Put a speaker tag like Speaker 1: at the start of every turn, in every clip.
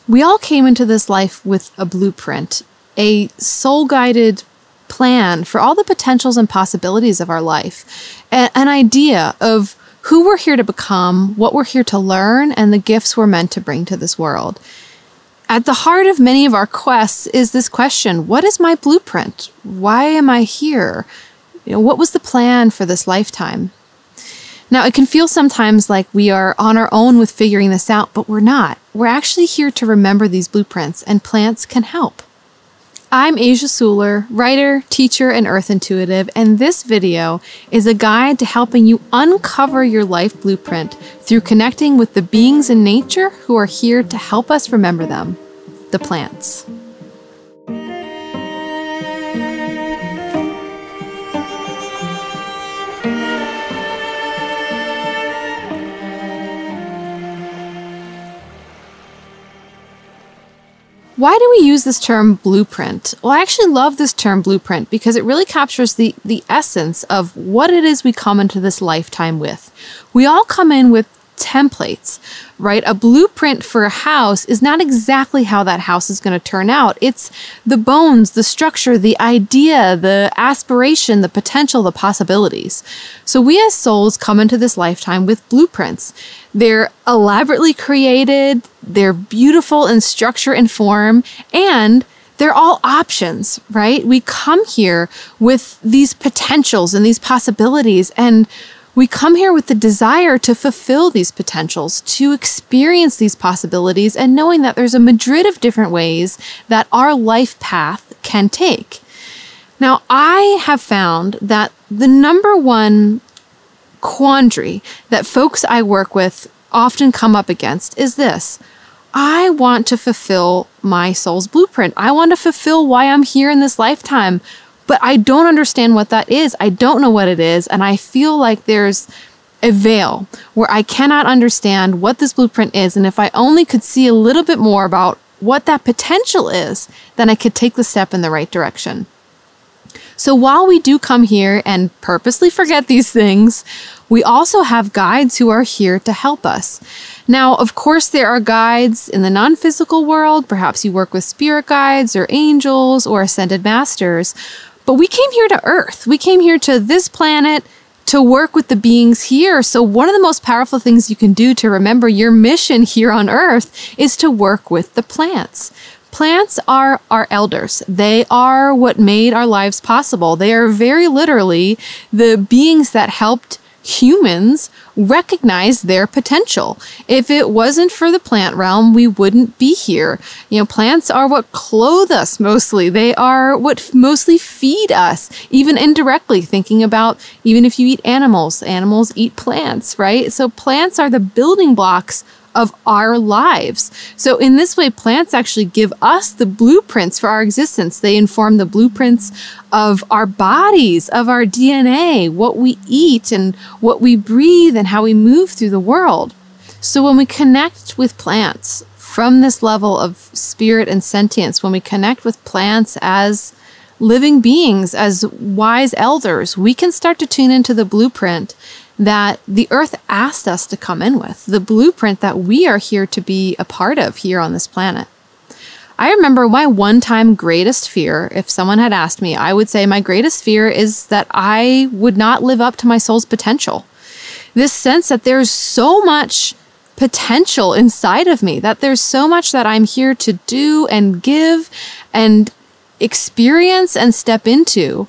Speaker 1: We all came into this life with a blueprint, a soul-guided plan for all the potentials and possibilities of our life, an idea of who we're here to become, what we're here to learn, and the gifts we're meant to bring to this world. At the heart of many of our quests is this question: what is my blueprint? Why am I here? What was the plan for this lifetime? Now, it can feel sometimes like we are on our own with figuring this out, but we're not. We're actually here to remember these blueprints, and plants can help. I'm Asia Suler, writer, teacher, and earth intuitive, and this video is a guide to helping you uncover your life blueprint through connecting with the beings in nature who are here to help us remember them, the plants. Why do we use this term blueprint? Well, I actually love this term blueprint because it really captures the essence of what it is we come into this lifetime with. We all come in with templates, right? A blueprint for a house is not exactly how that house is going to turn out. It's the bones, the structure, the idea, the aspiration, the potential, the possibilities. So we as souls come into this lifetime with blueprints. They're elaborately created, they're beautiful in structure and form, and they're all options, right? We come here with these potentials and these possibilities, and we come here with the desire to fulfill these potentials, to experience these possibilities, and knowing that there's a myriad of different ways that our life path can take. Now, I have found that the number one quandary that folks I work with often come up against is this: I want to fulfill my soul's blueprint. I want to fulfill why I'm here in this lifetime, but I don't understand what that is. I don't know what it is, and I feel like there's a veil where I cannot understand what this blueprint is, and if I only could see a little bit more about what that potential is, then I could take the step in the right direction. So while we do come here and purposely forget these things, we also have guides who are here to help us. Now, of course, there are guides in the non-physical world. Perhaps you work with spirit guides or angels or ascended masters, but we came here to Earth. We came here to this planet to work with the beings here. So one of the most powerful things you can do to remember your mission here on Earth is to work with the plants. Plants are our elders. They are what made our lives possible. They are very literally the beings that helped humans recognize their potential. If it wasn't for the plant realm, we wouldn't be here. Plants are what clothe us mostly. They are what mostly feed us, even indirectly, thinking about even if you eat animals, animals eat plants, right? So plants are the building blocks of our lives. So in this way, plants actually give us the blueprints for our existence. They inform the blueprints of our bodies, of our DNA, what we eat and what we breathe and how we move through the world. So when we connect with plants from this level of spirit and sentience, when we connect with plants as living beings, as wise elders, we can start to tune into the blueprint that the earth asked us to come in with, the blueprint that we are here to be a part of here on this planet. I remember my one-time greatest fear. If someone had asked me, I would say my greatest fear is that I would not live up to my soul's potential. This sense that there's so much potential inside of me, that there's so much that I'm here to do and give and experience and step into.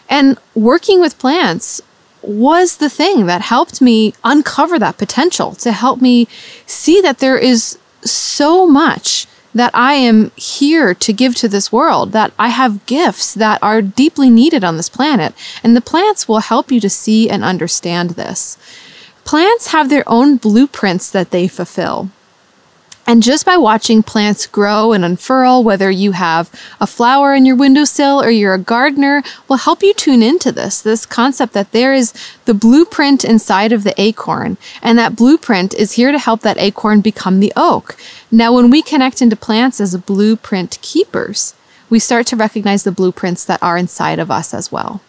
Speaker 1: And working with plants was the thing that helped me uncover that potential, to help me see that there is so much that I am here to give to this world, that I have gifts that are deeply needed on this planet, and the plants will help you to see and understand this. Plants have their own blueprints that they fulfill. And just by watching plants grow and unfurl, whether you have a flower in your windowsill or you're a gardener, will help you tune into this concept that there is the blueprint inside of the acorn, and that blueprint is here to help that acorn become the oak. Now, when we connect into plants as blueprint keepers, we start to recognize the blueprints that are inside of us as well.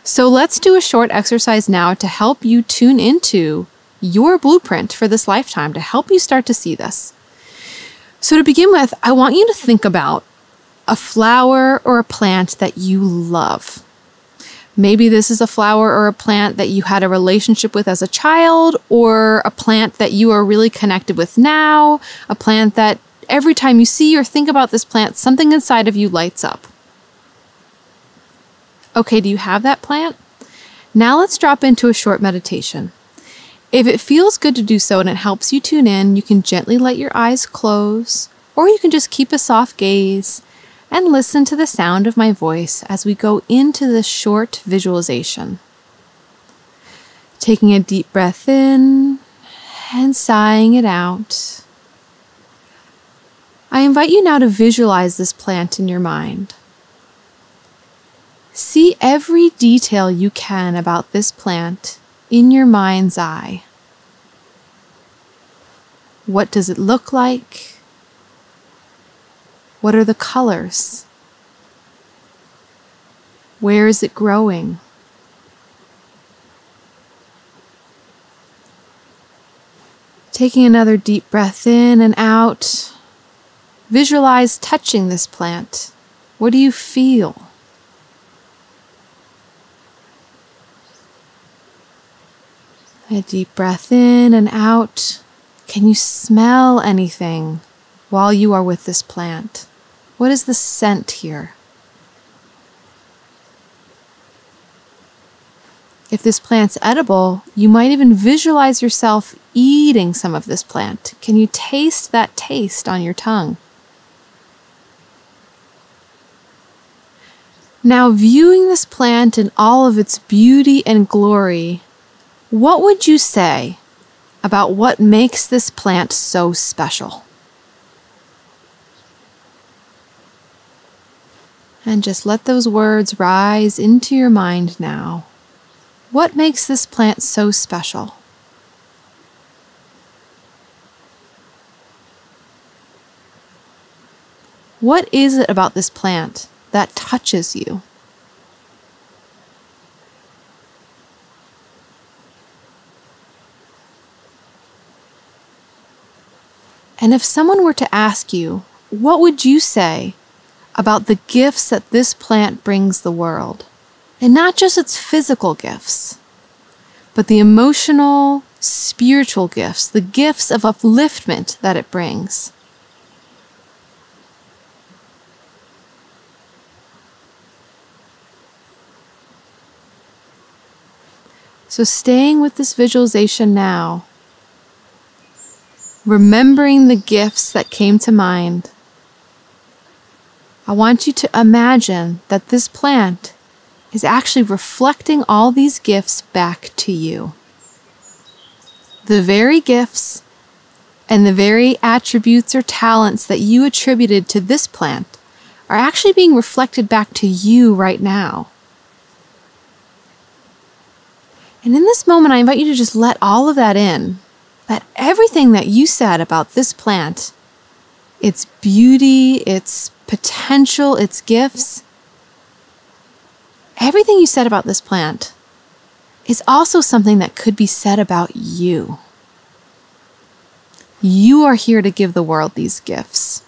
Speaker 1: So let's do a short exercise now to help you tune into your blueprint for this lifetime, to help you start to see this. So to begin with, I want you to think about a flower or a plant that you love. Maybe this is a flower or a plant that you had a relationship with as a child, or a plant that you are really connected with now, a plant that every time you see or think about this plant, something inside of you lights up. Okay, do you have that plant? Now let's drop into a short meditation. If it feels good to do so and it helps you tune in, you can gently let your eyes close, or you can just keep a soft gaze and listen to the sound of my voice as we go into this short visualization. Taking a deep breath in and sighing it out. I invite you now to visualize this plant in your mind. See every detail you can about this plant in your mind's eye. What does it look like? What are the colors? Where is it growing? Taking another deep breath in and out, visualize touching this plant. What do you feel? A deep breath in and out. Can you smell anything while you are with this plant? What is the scent here? If this plant's edible, you might even visualize yourself eating some of this plant. Can you taste that taste on your tongue? Now, viewing this plant in all of its beauty and glory, what would you say about what makes this plant so special? And just let those words rise into your mind now. What makes this plant so special? What is it about this plant that touches you? And if someone were to ask you, what would you say about the gifts that this plant brings the world? And not just its physical gifts, but the emotional, spiritual gifts, the gifts of upliftment that it brings. So staying with this visualization now, remembering the gifts that came to mind, I want you to imagine that this plant is actually reflecting all these gifts back to you. The very gifts and the very attributes or talents that you attributed to this plant are actually being reflected back to you right now. And in this moment, I invite you to just let all of that in. That everything that you said about this plant, its beauty, its potential, its gifts, everything you said about this plant is also something that could be said about you. You are here to give the world these gifts.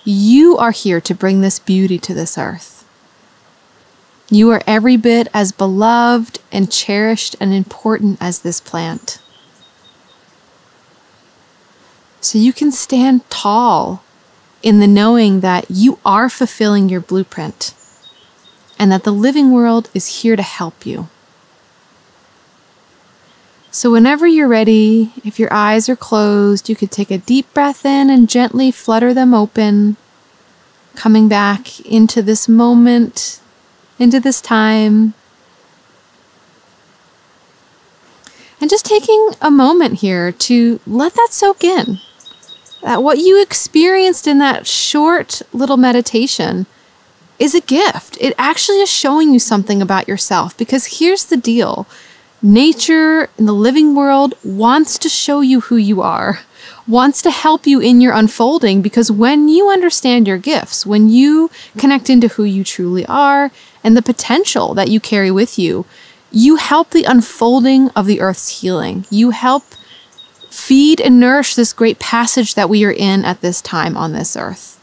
Speaker 1: You are here to bring this beauty to this earth. You are every bit as beloved and cherished and important as this plant. So you can stand tall in the knowing that you are fulfilling your blueprint and that the living world is here to help you. So whenever you're ready, if your eyes are closed, you could take a deep breath in and gently flutter them open, coming back into this moment, into this time. And just taking a moment here to let that soak in. That what you experienced in that short little meditation is a gift. It actually is showing you something about yourself, because here's the deal. Nature in the living world wants to show you who you are, wants to help you in your unfolding, because when you understand your gifts, when you connect into who you truly are and the potential that you carry with you, you help the unfolding of the earth's healing. You help feed and nourish this great passage that we are in at this time on this earth.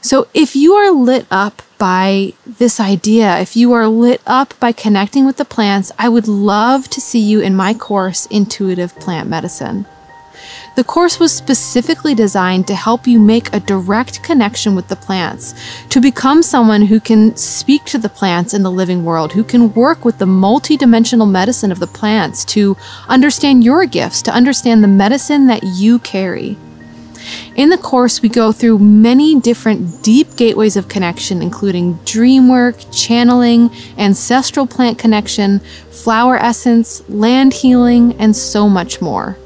Speaker 1: So if you are lit up by this idea, if you are lit up by connecting with the plants, I would love to see you in my course, Intuitive Plant Medicine. The course was specifically designed to help you make a direct connection with the plants, to become someone who can speak to the plants in the living world, who can work with the multidimensional medicine of the plants to understand your gifts, to understand the medicine that you carry. In the course, we go through many different deep gateways of connection, including dream work, channeling, ancestral plant connection, flower essence, land healing, and so much more.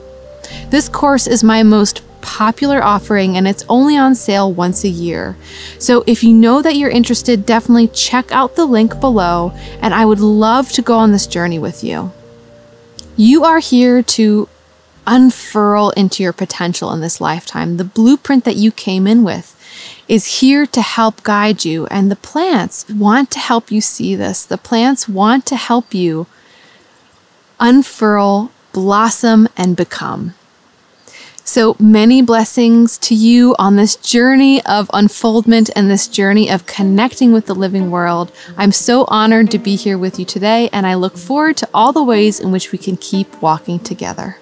Speaker 1: This course is my most popular offering, and it's only on sale once a year. So if you know that you're interested, definitely check out the link below, and I would love to go on this journey with you. You are here to unfurl into your potential in this lifetime. The blueprint that you came in with is here to help guide you, and the plants want to help you see this. The plants want to help you unfurl, blossom, and become. So many blessings to you on this journey of unfoldment and this journey of connecting with the living world. I'm so honored to be here with you today, and I look forward to all the ways in which we can keep walking together.